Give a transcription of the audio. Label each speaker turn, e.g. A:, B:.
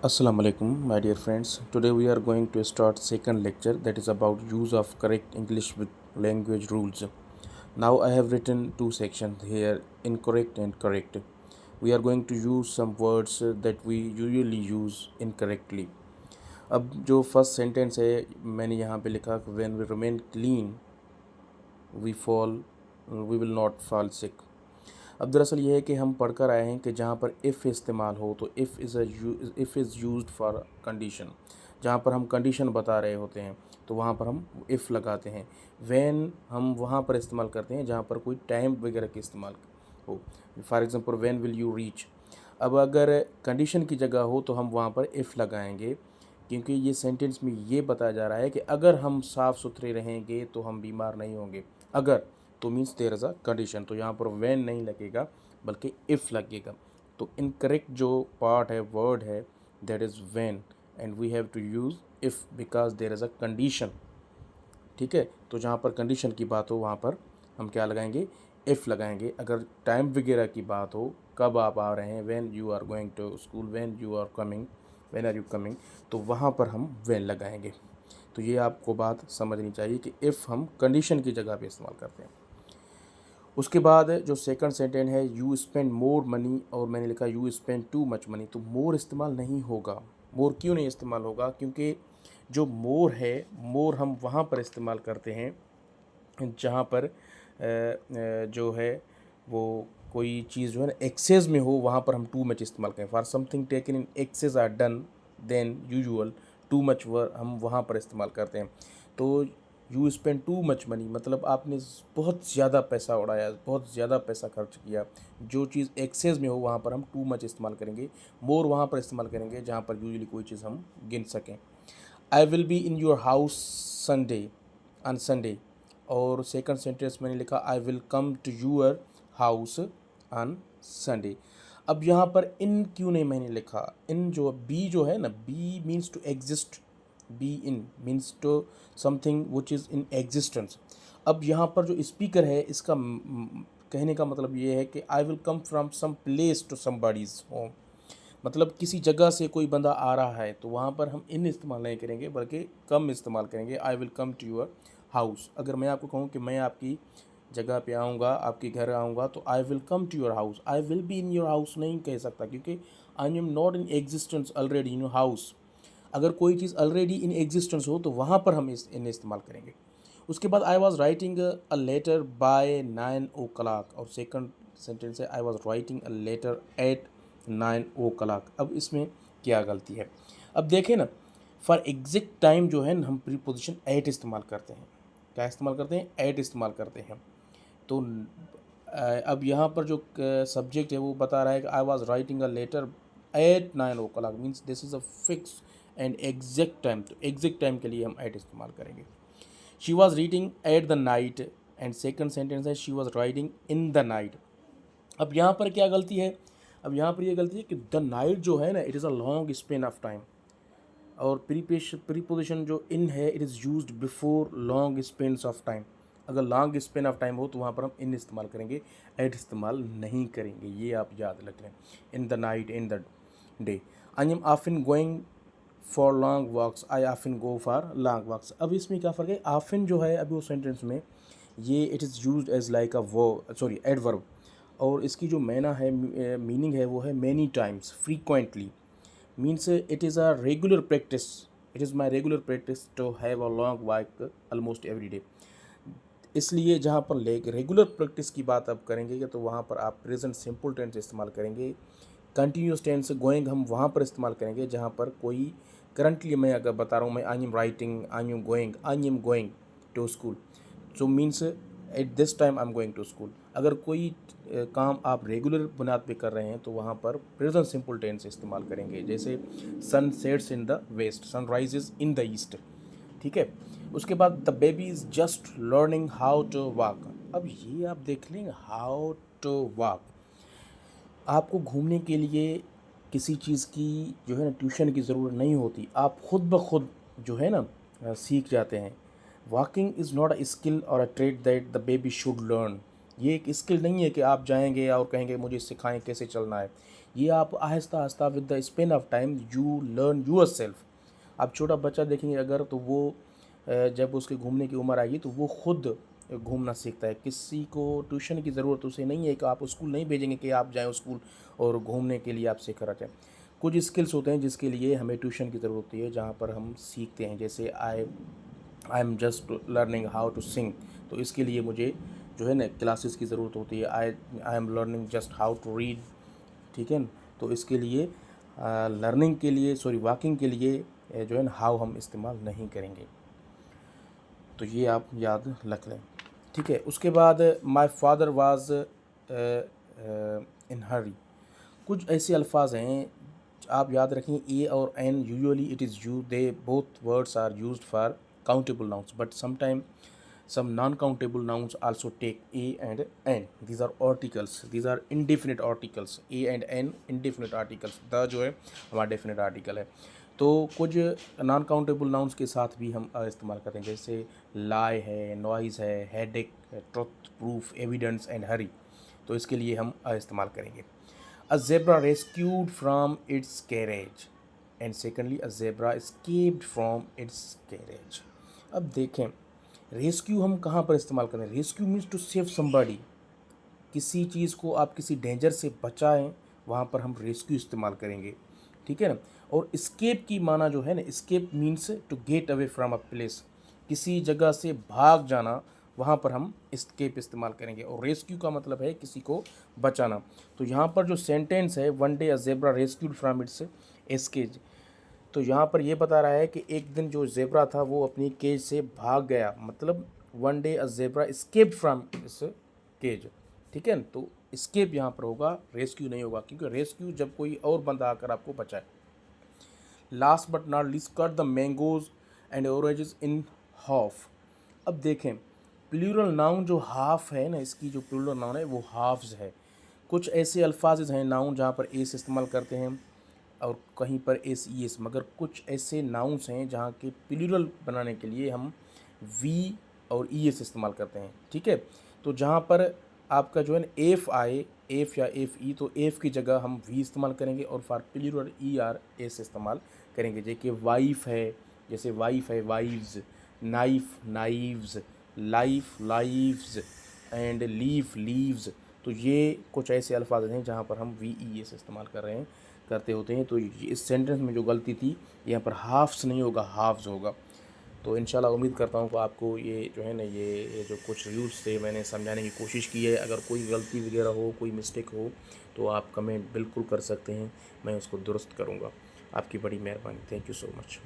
A: Assalamu alaikum, my dear friends. Today we are going to start second lecture that is about use of correct English with language rules. Now I have written two sections here, incorrect and correct. We are going to use some words that we usually use incorrectly. अब जो first sentence है मैंने यहाँ पे लिखा when we remain clean we will not fall sick. अब दरअसल ये है कि हम पढ़कर आए हैं कि जहाँ पर इफ़ इस्तेमाल हो तो if is used for condition, जहाँ पर हम कंडीशन बता रहे होते हैं तो वहाँ पर हम इफ़ लगाते हैं। व्हेन हम वहाँ पर इस्तेमाल करते हैं जहाँ पर कोई टाइम वगैरह की इस्तेमाल हो। For example when will you reach. अब अगर कंडीशन की जगह हो तो हम वहाँ पर इफ़ लगाएंगे, क्योंकि ये सेंटेंस में ये बताया जा रहा है कि अगर हम साफ़ सुथरे रहेंगे तो हम बीमार नहीं होंगे। अगर तो means there is a condition, तो यहाँ पर व्हेन नहीं लगेगा बल्कि इफ़ लगेगा। तो इनकरेक्ट जो पार्ट है वर्ड है that is when and we have to use if because there is a condition. ठीक है, तो जहाँ पर कंडीशन की बात हो वहाँ पर हम क्या लगाएंगे, इफ़ लगाएंगे। अगर टाइम वगैरह की बात हो, कब आप आ रहे हैं, when you are going to school, when you are coming, when are you coming, तो वहाँ पर हम व्हेन लगाएंगे। तो ये आपको बात समझनी चाहिए कि इफ़ हम कंडीशन की जगह पे इस्तेमाल करते हैं। उसके बाद जो सेकंड सेंटेंस है यू स्पेंड मोर मनी, और मैंने लिखा you spend too much money, तो मोर इस्तेमाल नहीं होगा। मोर क्यों नहीं इस्तेमाल होगा? क्योंकि जो मोर है, मोर हम वहाँ पर इस्तेमाल करते हैं जहाँ पर जो है वो कोई चीज़ जो है ना एक्सेस में हो, वहाँ पर हम टू मच इस्तेमाल करें। For something taken in excess or done than usual, too much वर हम वहाँ पर इस्तेमाल करते हैं। तो you spend too much money मतलब आपने बहुत ज़्यादा पैसा उड़ाया, बहुत ज़्यादा पैसा खर्च किया। जो चीज़ एक्सेस में हो वहाँ पर हम टू मच इस्तेमाल करेंगे। मोर वहाँ पर इस्तेमाल करेंगे जहाँ पर यूजुअली कोई चीज़ हम गिन सकें। I will be in your house Sunday, on Sunday, और सेकंड सेंटेंस मैंने लिखा I will come to your house on Sunday. अब यहाँ पर इन क्यों नहीं मैंने लिखा? इन जो बी जो है ना, be means to exist, be in means to something which is in existence. अब यहाँ पर जो स्पीकर है इसका कहने का मतलब ये है कि I will come from some place to somebody's home, मतलब किसी जगह से कोई बंदा आ रहा है तो वहाँ पर हम इन इस्तेमाल नहीं करेंगे बल्कि कम इस्तेमाल करेंगे। I will come to your house. अगर मैं आपको कहूँ कि मैं आपकी जगह पे आऊँगा, आपके घर आऊँगा, तो I will come to your house. I will be in your house नहीं कह सकता, क्योंकि I am not in existence already in your house. अगर कोई चीज़ ऑलरेडी इन एग्जिस्टेंस हो तो वहाँ पर हम इन इस्तेमाल करेंगे। उसके बाद I was writing a letter by 9 o'clock, और सेकंड सेंटेंस है I was writing a letter at 9 o'clock। अब इसमें क्या गलती है? अब देखें ना, फॉर एग्जैक्ट टाइम जो है ना हम प्रीपोजिशन एट इस्तेमाल करते हैं। क्या इस्तेमाल करते हैं? एट इस्तेमाल करते हैं। तो अब यहाँ पर जो सब्जेक्ट है वो बता रहा है कि I was writing a letter at 9 o'clock, means this is a fix and exact time. तो एग्जैक्ट टाइम के लिए हम एट इस्तेमाल करेंगे। She was reading at the night, and second sentence है she was riding in the night. अब यहाँ पर क्या गलती है? अब यहाँ पर ये गलती है कि द नाइट जो है ना it is a long Spain of time, और प्रीपोजिशन जो इन है it is used before long spans of time. अगर लॉन्ग स्पेन ऑफ टाइम हो तो वहाँ पर हम इन इस्तेमाल करेंगे, एट इस्तेमाल नहीं करेंगे। ये आप याद रख लें। In the night, in the day. I am often going for long walks, I often go for long walks. अब इसमें क्या फ़र्क है? ऑफन जो है अभी उस सेंटेंस में ये it is used as like a वो सॉरी एडवर्ब, और इसकी जो मैना है मीनिंग है वो है many times, frequently, means it is a regular practice, it is my regular practice to have a long walk almost every day. इसलिए जहाँ पर रेगुलर प्रैक्टिस की बात आप करेंगे तो वहाँ पर आप प्रेजेंट सिंपल टेंस इस्तेमाल करेंगे। कंटिन्यूस टेंस गोइंग हम वहाँ पर इस्तेमाल करेंगे जहाँ पर कोई करंटली, मैं अगर बता रहा हूँ मैं I am writing, I am going to school, so means at this time I am going to school. अगर कोई काम आप रेगुलर बुनियाद पे कर रहे हैं तो वहाँ पर प्रेजेंट सिंपल टेंस इस्तेमाल करेंगे। जैसे sun sets in the west, sun rises in the east. ठीक है। उसके बाद the baby is just learning how to walk. अब ये आप देख लें, हाउ टू वॉक। आपको घूमने के लिए किसी चीज़ की जो है ना ट्यूशन की ज़रूरत नहीं होती, आप खुद ब खुद जो है ना सीख जाते हैं। Walking is not a skill or a trade that the baby should learn. ये एक स्किल नहीं है कि आप जाएंगे और कहेंगे मुझे सिखाएं कैसे चलना है। ये आप आहिस्ता आहिस्ता with the span of time you learn yourself. आप छोटा बच्चा देखेंगे अगर, तो वो जब उसके घूमने की उम्र आएगी तो वो खुद घूमना सीखता है। किसी को ट्यूशन की ज़रूरत उसे नहीं है कि आप स्कूल नहीं भेजेंगे कि आप जाएँ स्कूल और घूमने के लिए आप सीख कर जाएँ। कुछ स्किल्स होते हैं जिसके लिए हमें ट्यूशन की ज़रूरत होती है, जहाँ पर हम सीखते हैं। जैसे I am just learning how to sing, तो इसके लिए मुझे जो है ना क्लासेस की ज़रूरत होती है। I am learning just how to read, ठीक है ना। तो इसके लिए लर्निंग के लिए, सॉरी वॉकिंग के लिए जो है ना हाउ हम इस्तेमाल नहीं करेंगे। तो ये आप याद रख लें, ठीक है। उसके बाद माई फादर वाज इन हरी। कुछ ऐसे अल्फाज हैं आप याद रखें, ए और an usually it is you, they both words are used for countable nouns, but sometime some non-countable nouns also take a and n. These are articles, these are indefinite articles. a and n indefinite articles, the जो है हमारा definite article है। तो कुछ non countable nouns के साथ भी हम इस्तेमाल करते हैं, जैसे lie है, noise है, headache, truth, proof, evidence and hurry। तो इसके लिए हम इस्तेमाल करेंगे। A zebra rescued from its carriage, and secondly a zebra escaped from its carriage। अब देखें रेस्क्यू हम कहाँ पर इस्तेमाल करें। Rescue means to save somebody, किसी चीज़ को आप किसी डेंजर से बचाएं, वहाँ पर हम रेस्क्यू इस्तेमाल करेंगे, ठीक है ना। और स्केप की माना जो है ना, escape means to get away from a place, किसी जगह से भाग जाना, वहाँ पर हम स्केप इस्तेमाल करेंगे। और रेस्क्यू का मतलब है किसी को बचाना। तो यहाँ पर जो सेंटेंस है, one day a zebra rescued from its escapes, तो यहाँ पर ये बता रहा है कि एक दिन जो ज़ेब्रा था वो अपनी केज से भाग गया, मतलब one day a zebra escaped from इस केज, ठीक है। तो एस्केप यहाँ पर होगा, रेस्क्यू नहीं होगा, क्योंकि रेस्क्यू जब कोई और बंदा आकर आपको बचाए। Last but not least, cut the mangoes and oranges in half. अब देखें प्लूरल नाउन जो हाफ है ना, इसकी जो प्लूरल नाउन है वो हाफ्स है। कुछ ऐसे अल्फाज हैं नाउन जहाँ पर एस इस्तेमाल करते हैं और कहीं पर एस ई एस, मगर कुछ ऐसे नाउन्स हैं जहाँ के प्लूरल बनाने के लिए हम वी और ई एस इस्तेमाल करते हैं, ठीक है। तो जहाँ पर आपका जो है ना एफ आए, एफ या एफ ई, तो एफ की जगह हम वी इस्तेमाल करेंगे और for plural E R S इस्तेमाल करेंगे। जैसे वाइफ है, जैसे वाइफ है wives, knife knives, life lives and leaf leaves. तो ये कुछ ऐसे अल्फाज हैं जहाँ पर हम वी ई एस इस्तेमाल करते होते हैं। तो इस सेंटेंस में जो गलती थी, यहाँ पर हाफ्स नहीं होगा, हाफ्स होगा। तो इंशाल्लाह उम्मीद करता हूँ कि आपको ये जो है ना, ये जो कुछ रूल्स थे मैंने समझाने की कोशिश की है। अगर कोई गलती वगैरह हो, कोई मिस्टेक हो, तो आप कमेंट बिल्कुल कर सकते हैं, मैं उसको दुरुस्त करूँगा। आपकी बड़ी मेहरबानी, थैंक यू सो मच।